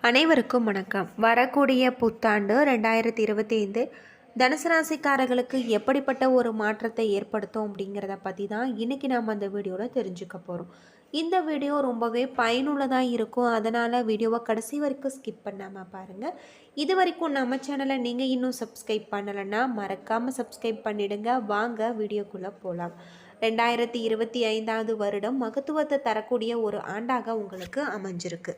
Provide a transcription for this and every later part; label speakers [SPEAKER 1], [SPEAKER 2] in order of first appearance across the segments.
[SPEAKER 1] அனைவருக்கும் வணக்கம். வரக்கூடிய புத்தாண்டு 2025 தனுசு ராசிக்காரர்களுக்கு எப்படிப்பட்ட ஒரு மாற்றத்தை ஏற்படுத்தும் அப்படிங்கிறத பற்றி தான் இன்றைக்கி நாம் அந்த வீடியோவில் தெரிஞ்சுக்க போகிறோம். இந்த வீடியோ ரொம்பவே பயனுள்ளதாக இருக்கும். அதனால் வீடியோவை கடைசி வரைக்கும் ஸ்கிப் பண்ணாமல் பாருங்கள். இது வரைக்கும் நம்ம சேனலை நீங்கள் இன்னும் சப்ஸ்கிரைப் பண்ணலைன்னா மறக்காமல் சப்ஸ்கிரைப் பண்ணிவிடுங்க. வாங்க வீடியோக்குள்ளே போகலாம். 2025 வருடம் மகத்துவத்தை தரக்கூடிய ஒரு ஆண்டாக உங்களுக்கு அமைஞ்சிருக்கு.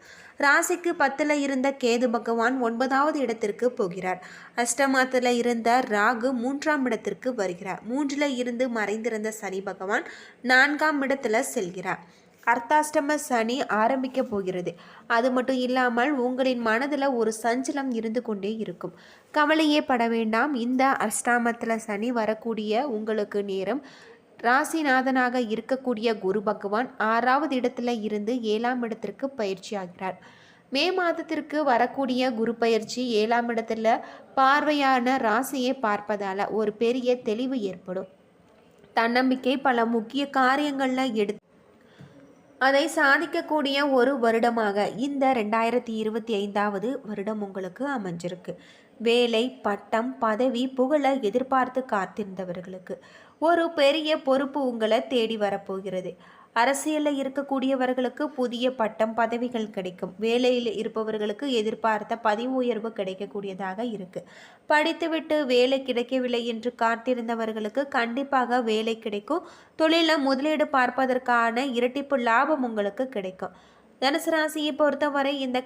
[SPEAKER 1] ராசிக்கு 10ல் இருந்த கேது பகவான் 9வது இடத்திற்கு போகிறார். அஷ்டமத்தில் இருந்த ராகு 3ஆம் இடத்திற்கு வருகிறார். 3ல் இருந்து மறைந்திருந்த சனி பகவான் 4ஆம் இடத்துல செல்கிறார். அர்த்தாஷ்டம சனி ஆரம்பிக்க போகிறது. அது மட்டும் இல்லாமல் உங்களின் மனதில் ஒரு சஞ்சலம் இருந்து கொண்டே இருக்கும். கவலையே பட வேண்டாம். இந்த அஷ்டமத்தில் சனி வரக்கூடிய உங்களுக்கு நேரம் ராசிநாதனாக இருக்கக்கூடிய குரு பகவான் 6வது இடத்துல இருந்து 7ஆம் இடத்திற்கு பயிற்சி ஆகிறார். மே மாதத்திற்கு வரக்கூடிய குரு பயிற்சி 7ஆம் இடத்துல பார்வையான ராசியை பார்ப்பதால் ஒரு பெரிய தெளிவு ஏற்படும். தன்னம்பிக்கை பல முக்கிய காரியங்களில் அதை சாதிக்கக்கூடிய ஒரு வருடமாக இந்த 2025 வருடம் உங்களுக்கு அமைஞ்சிருக்கு. வேலை, பட்டம், பதவி, புகழை எதிர்பார்த்து காத்திருந்தவர்களுக்கு ஒரு பெரிய பொறுப்பு உங்களை தேடி வரப்போகிறது. அரசியலில் இருக்கக்கூடியவர்களுக்கு புதிய பட்டம், பதவிகள் கிடைக்கும். வேலையில் இருப்பவர்களுக்கு எதிர்பார்த்த பதவி உயர்வு கிடைக்கக்கூடியதாக இருக்கு. படித்துவிட்டு வேலை கிடைக்கவில்லை என்று காத்திருந்தவர்களுக்கு கண்டிப்பாக வேலை கிடைக்கும். தொழிலில் முதலீடு பார்ப்பதற்கான இரட்டிப்பு லாபம் உங்களுக்கு கிடைக்கும். தனுசு ராசியை பொறுத்தவரை இந்த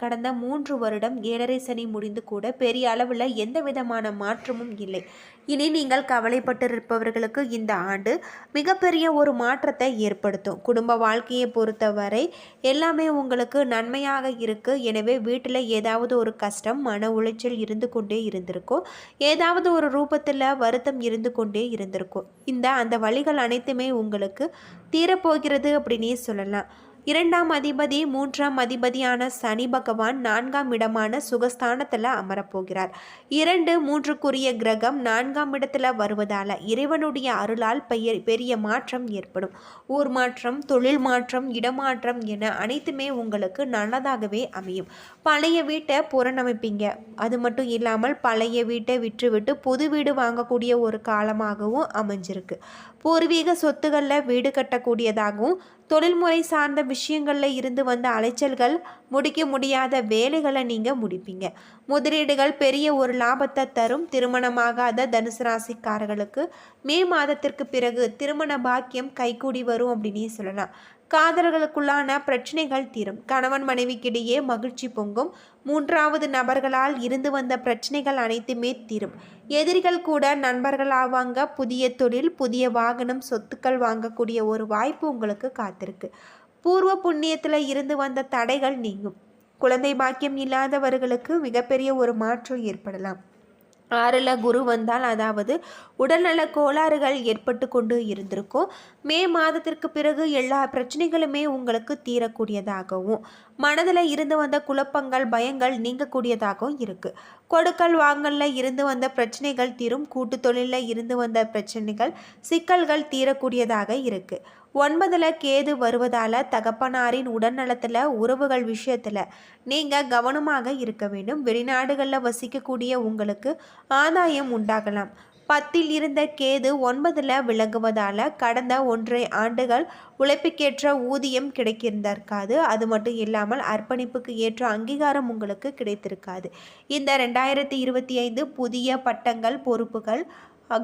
[SPEAKER 1] கடந்த 3 வருடம் 7.5 சனி முடிந்து கூட பெரிய அளவில் எந்த விதமான மாற்றமும் இல்லை. இனி நீங்கள் கவலைப்பட்டிருப்பவர்களுக்கு இந்த ஆண்டு மிகப்பெரிய ஒரு மாற்றத்தை ஏற்படுத்தும். குடும்ப வாழ்க்கையை பொறுத்தவரை எல்லாமே உங்களுக்கு நன்மையாக இருக்குது. எனவே வீட்டில் ஏதாவது ஒரு கஷ்டம், மன உளைச்சல் இருந்து கொண்டே இருந்திருக்கும். ஏதாவது ஒரு ரூபத்தில் வருத்தம் இருந்து கொண்டே இருந்திருக்கும். அந்த வழிகள் அனைத்துமே உங்களுக்கு தீரப்போகிறது அப்படின்னே சொல்லலாம். 2ஆம் அதிபதி 3ஆம் அதிபதியான சனி பகவான் 4ஆம் இடமான சுகஸ்தானத்தில் அமரப்போகிறார். 2, 3க்குரிய கிரகம் 4ஆம் இடத்துல வருவதால் இறைவனுடைய அருளால் பெரிய மாற்றம் ஏற்படும். ஊர் மாற்றம், தொழில் மாற்றம், இடமாற்றம் என அனைத்துமே உங்களுக்கு நல்லதாகவே அமையும். பழைய வீட்டை புறணமைப்பீங்க. அது மட்டும் இல்லாமல் பழைய வீட்டை விற்றுவிட்டு புது வீடு வாங்கக்கூடிய ஒரு காலமாகவும் அமைஞ்சிருக்கு. பூர்வீக சொத்துக்களில் வீடு கட்டக்கூடியதாகவும், தொழில்முறை சார்ந்த விஷயங்களில் இருந்து வந்த அலைச்சல்கள், முடிக்க முடியாத வேலைகளை நீங்கள் முடிப்பீங்க. முதலீடுகள் பெரிய ஒரு லாபத்தை தரும். திருமணமாகாத தனுசு ராசிக்காரர்களுக்கு மே மாதத்திற்கு பிறகு திருமண பாக்கியம் கைகூடி வரும் அப்படின்னு சொல்லலாம். காதலர்களுக்குள்ளான பிரச்சனைகள் தீரும். கணவன் மனைவிக்கிடையே மகிழ்ச்சி பொங்கும். 3வது நபர்களால் இருந்து வந்த பிரச்சனைகள் அனைத்துமே தீரும். எதிரிகள் கூட நண்பர்கள் ஆவாங்க. புதிய தொழில், புதிய வாகனம், சொத்துக்கள் வாங்கக்கூடிய ஒரு வாய்ப்பு உங்களுக்கு காத்திருக்கு. பூர்வ புண்ணியத்தில் இருந்து வந்த தடைகள் நீங்கும். குழந்தை பாக்கியம் இல்லாதவர்களுக்கு மிகப்பெரிய ஒரு மாற்றம் ஏற்படலாம். 6ல் குரு வந்தால், அதாவது உடல்நல கோளாறுகள் ஏற்பட்டு கொண்டு இருந்திருக்கும். மே மாதத்திற்கு பிறகு எல்லா பிரச்சனைகளுமே உங்களுக்கு தீரக்கூடியதாகவும், மனதில் இருந்து வந்த குழப்பங்கள், பயங்கள் நீங்கக்கூடியதாகவும் இருக்குது. கொடுக்கல் வாங்கல்ல இருந்து வந்த பிரச்சனைகள் தீரும். கூட்டு தொழிலில் இருந்து வந்த பிரச்சனைகள், சிக்கல்கள் தீரக்கூடியதாக இருக்குது. 9ல் கேது வருவதால் தகப்பனாரின் உடல்நலத்தில், உறவுகள் விஷயத்தில் நீங்கள் கவனமாக இருக்க வேண்டும். வெளிநாடுகளில் வசிக்கக்கூடிய உங்களுக்கு ஆதாயம் உண்டாகலாம். 10ல் இருந்த கேது 9ல் விலகுவதால் கடந்த 1.5 ஆண்டுகள் உழைப்புக்கேற்ற ஊதியம் கிடைக்கிருந்திருக்காது. அது மட்டும் இல்லாமல் அர்ப்பணிப்புக்கு ஏற்ற அங்கீகாரம் உங்களுக்கு கிடைத்திருக்காது. இந்த 2025 புதிய பட்டங்கள், பொறுப்புகள்,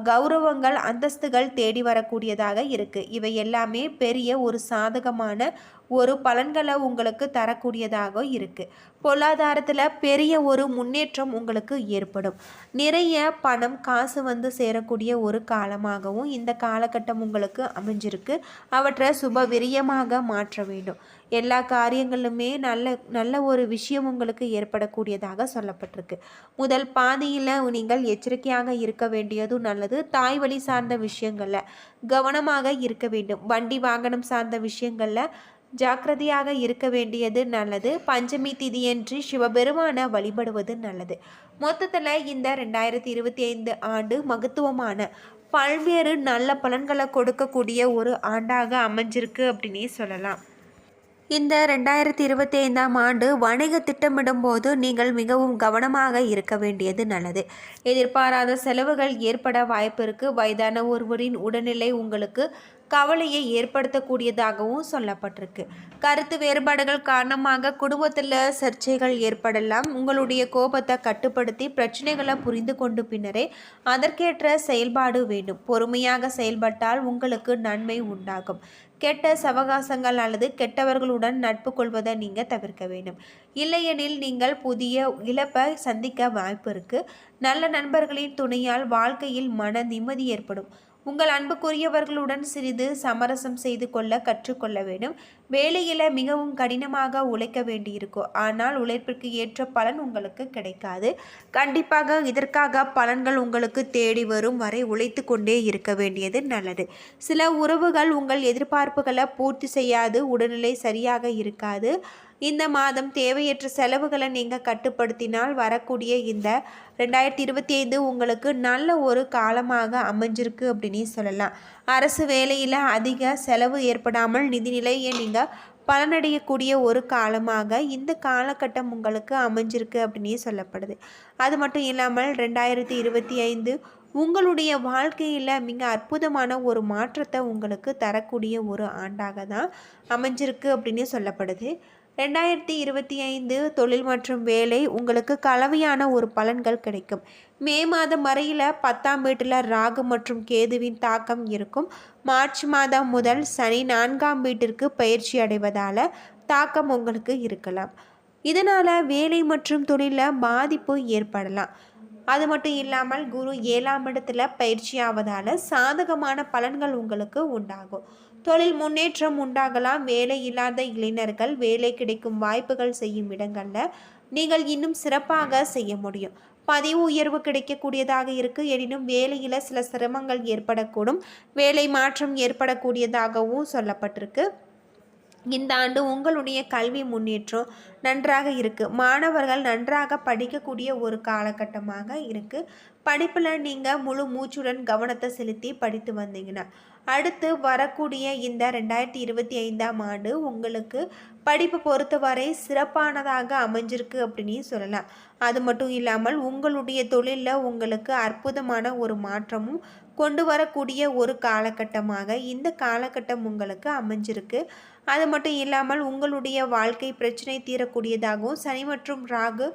[SPEAKER 1] கௌரவங்கள், அந்தஸ்துகள் தேடி வரக்கூடியதாக இருக்குது. இவை எல்லாமே பெரிய ஒரு சாதகமான ஒரு பலன்களை உங்களுக்கு தரக்கூடியதாக இருக்குது. பொருளாதாரத்தில் பெரிய ஒரு முன்னேற்றம் உங்களுக்கு ஏற்படும். நிறைய பணம், காசு சேரக்கூடிய ஒரு காலமாகவும் இந்த காலகட்டம் உங்களுக்கு அமைஞ்சிருக்கு. அவற்றை சுப விரியமாக மாற்ற வேண்டும். எல்லா காரியங்களுமே நல்ல ஒரு விஷயம் உங்களுக்கு ஏற்படக்கூடியதாக சொல்லப்பட்டிருக்கு. முதல் பாதியில் நீங்கள் எச்சரிக்கையாக இருக்க வேண்டியதும் நல்லது. தாய் வழி சார்ந்த விஷயங்களில் கவனமாக இருக்க வேண்டும். வண்டி வாகனம் சார்ந்த விஷயங்களில் ஜாக்கிரதையாக இருக்க வேண்டியது நல்லது. பஞ்சமி திதியன்று சிவபெருமான வழிபடுவது நல்லது. மொத்தத்தில் இந்த 2025 ஆண்டு மகத்துவமான பல்வேறு நல்ல பலன்களை கொடுக்கக்கூடிய ஒரு ஆண்டாக அமைஞ்சிருக்கு அப்படின்னே சொல்லலாம். இந்த 2025ஆம் ஆண்டு வணிக திட்டமிடும்போது நீங்கள் மிகவும் கவனமாக இருக்க வேண்டியது நல்லது. எதிர்பாராத செலவுகள் ஏற்பட வாய்ப்பு இருக்கு. வயதான ஒருவரின் உடல்நிலை உங்களுக்கு கவலையை ஏற்படுத்தக்கூடியதாகவும் சொல்லப்பட்டிருக்கு. கருத்து வேறுபாடுகள் காரணமாக குடும்பத்தில் சர்ச்சைகள் ஏற்படலாம். உங்களுடைய கோபத்தை கட்டுப்படுத்தி பிரச்சனைகளை புரிந்து கொண்டு பின்னரே அதற்கேற்ற செயல்பாடு வேண்டும். பொறுமையாக செயல்பட்டால் உங்களுக்கு நன்மை உண்டாகும். கெட்ட சவகாசங்கள் அல்லது கெட்டவர்களுடன் நட்பு கொள்வதை நீங்கள் தவிர்க்க வேண்டும். இல்லையெனில் நீங்கள் புதிய இழப்பை சந்திக்க வாய்ப்பு இருக்கு. நல்ல நண்பர்களின் துணையால் வாழ்க்கையில் மன நிம்மதி ஏற்படும். உங்கள் அன்புக்குரியவர்களுடன் சிறிது சமரசம் செய்து கொள்ள கற்றுக்கொள்ள வேண்டும். வேலையில் மிகவும் கடினமாக உழைக்க வேண்டியிருக்கும், ஆனால் உழைப்பிற்கு ஏற்ற பலன் உங்களுக்கு கிடைக்காது. கண்டிப்பாக இதற்காக பலன்கள் உங்களுக்கு தேடி வரும் வரை உழைத்து கொண்டே இருக்க வேண்டியது நல்லது. சில உறவுகள் உங்கள் எதிர்பார்ப்புகளை பூர்த்தி செய்யாது, உடல்நிலை சரியாக இருக்காது. இந்த மாதம் தேவையற்ற செலவுகளை நீங்கள் கட்டுப்படுத்தினால் வரக்கூடிய இந்த 2025 உங்களுக்கு நல்ல ஒரு காலமாக அமைஞ்சிருக்கு அப்படின்னு சொல்லலாம். அரசு வேலையில் அதிக செலவு ஏற்படாமல் நிதிநிலையை நீங்கள் பலனடையக்கூடிய ஒரு காலமாக இந்த காலகட்டம் உங்களுக்கு அமைஞ்சிருக்கு அப்படின்னு சொல்லப்படுது. அது மட்டும் இல்லாமல் 2025 உங்களுடைய வாழ்க்கையில் மிக அற்புதமான ஒரு மாற்றத்தை உங்களுக்கு தரக்கூடிய ஒரு ஆண்டாக தான் அமைஞ்சிருக்கு அப்படின்னு சொல்லப்படுது. 2025 தொழில் மற்றும் வேலை உங்களுக்கு கலவையான ஒரு பலன்கள் கிடைக்கும். மே மாதம் வரையில் 10ஆம் வீட்டில் ராகு மற்றும் கேதுவின் தாக்கம் இருக்கும். மார்ச் மாதம் முதல் சனி 4ஆம் வீட்டிற்கு பயிற்சி அடைவதால் தாக்கம் உங்களுக்கு இருக்கலாம். இதனால் வேலை மற்றும் தொழிலில் பாதிப்பு ஏற்படலாம். அது மட்டும் இல்லாமல் குரு 7ஆம் இடத்துல பயிற்சி ஆவதால் சாதகமான பலன்கள் உங்களுக்கு உண்டாகும். தொழில் முன்னேற்றம் உண்டாகலாம். வேலை இல்லாத இளைஞர்கள் வேலை கிடைக்கும் வாய்ப்புகள் செய்யும் இடங்களில் நீங்கள் இன்னும் சிறப்பாக செய்ய முடியும். பதிவு உயர்வு கிடைக்கக்கூடியதாக இருக்குது. எனினும் வேலையில் சில சிரமங்கள் ஏற்படக்கூடும். வேலை மாற்றம் ஏற்படக்கூடியதாகவும் சொல்லப்பட்டிருக்கு. இந்த ஆண்டு உங்களுடைய கல்வி முன்னேற்றம் நன்றாக இருக்குது. மாணவர்கள் நன்றாக படிக்கக்கூடிய ஒரு காலகட்டமாக இருக்குது. படிப்பில் நீங்கள் முழு மூச்சுடன் கவனத்தை செலுத்தி படித்து வந்தீங்கன்னா அடுத்து வரக்கூடிய இந்த 2025ஆம் ஆண்டு உங்களுக்கு படிப்பு பொறுத்தவரை சிறப்பானதாக அமைஞ்சிருக்கு அப்படின்னு சொல்லலாம். அது மட்டும் இல்லாமல் உங்களுடைய தொழிலில் உங்களுக்கு அற்புதமான ஒரு மாற்றமும் கொண்டு வரக்கூடிய ஒரு காலகட்டமாக இந்த காலகட்டம் உங்களுக்கு அமைஞ்சிருக்கு. அது மட்டும் இல்லாமல் உங்களுடைய வாழ்க்கை பிரச்சனை தீரக்கூடியதாகவும் சனி மற்றும் ராகு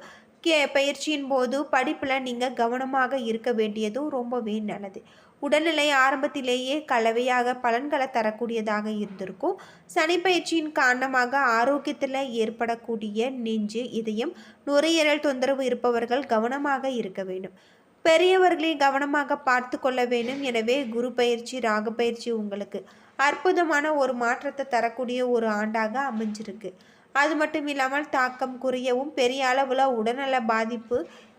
[SPEAKER 1] பயிற்சியின் போது படிப்பில் நீங்கள் கவனமாக இருக்க வேண்டியதும் ரொம்பவே நல்லது. உடல்நிலை ஆரம்பத்திலேயே கலவையாக பலன்களை தரக்கூடியதாக இருந்திருக்கும். சனி பயிற்சியின் காரணமாக ஆரோக்கியத்தில் ஏற்படக்கூடிய நெஞ்சு, இதயம், நுரையீரல் தொந்தரவு இருப்பவர்கள் கவனமாக இருக்க வேண்டும். பெரியவர்களை கவனமாக பார்த்து கொள்ள வேண்டும். எனவே குரு பயிற்சி ராகு பயிற்சி உங்களுக்கு அற்புதமான ஒரு மாற்றத்தை தரக்கூடிய ஒரு ஆண்டாக அமைஞ்சிருக்கு. அது மட்டும் இல்லாமல் தாக்கம் குறையவும் பெரிய அளவில் உடல்நல பாதிப்பு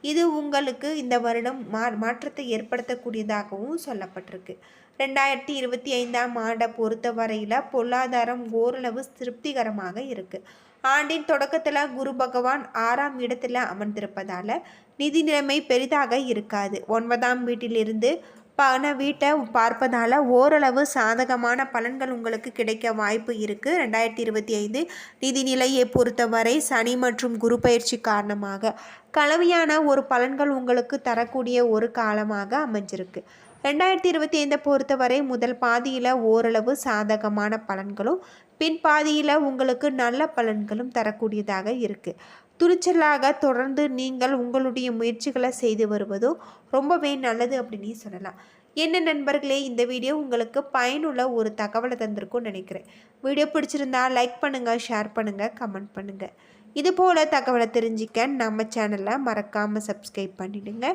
[SPEAKER 1] இது உங்களுக்கு இந்த வருடம் மாற்றத்தை ஏற்படுத்தக்கூடியதாகவும் சொல்லப்பட்டிருக்கு. 2025ஆம் ஆண்டை பொறுத்த வரையில் பொருளாதாரம் ஓரளவு திருப்திகரமாக இருக்குது. ஆண்டின் தொடக்கத்தில் குரு பகவான் 6ஆம் இடத்துல அமர்ந்திருப்பதால் நிதி நிலைமை பெரிதாக இருக்காது. 9ஆம் வீட்டிலிருந்து பண வீட்டை பார்ப்பதால் ஓரளவு சாதகமான பலன்கள் உங்களுக்கு கிடைக்க வாய்ப்பு இருக்குது. 2025 நிதிநிலையை பொறுத்தவரை சனி மற்றும் குரு பயிற்சி காரணமாக கலவையான ஒரு பலன்கள் உங்களுக்கு தரக்கூடிய ஒரு காலமாக அமைஞ்சிருக்கு. 2025 பொறுத்தவரை முதல் பாதியில் ஓரளவு சாதகமான பலன்களும் பின் பாதியில் உங்களுக்கு நல்ல பலன்களும் தரக்கூடியதாக இருக்குது. துணிச்சலாக தொடர்ந்து நீங்கள் உங்களுடைய முயற்சிகளை செய்து வருவதும் ரொம்பவே நல்லது அப்படின்னு சொல்லலாம். என்ன நண்பர்களே, இந்த வீடியோ உங்களுக்கு பயனுள்ள ஒரு தகவலை தந்திருக்கும்னு நினைக்கிறேன். வீடியோ பிடிச்சிருந்தா லைக் பண்ணுங்கள், ஷேர் பண்ணுங்கள், கமெண்ட் பண்ணுங்கள். இதுபோல் தகவலை தெரிஞ்சிக்க நம்ம சேனலை மறக்காமல் சப்ஸ்கிரைப் பண்ணிவிடுங்க.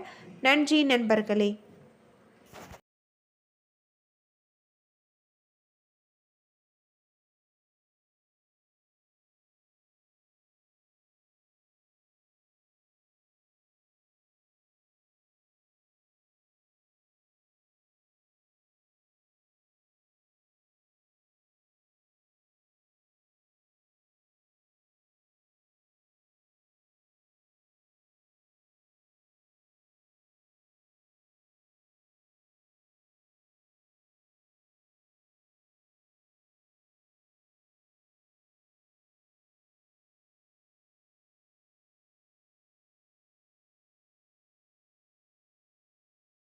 [SPEAKER 1] நன்றி நண்பர்களே.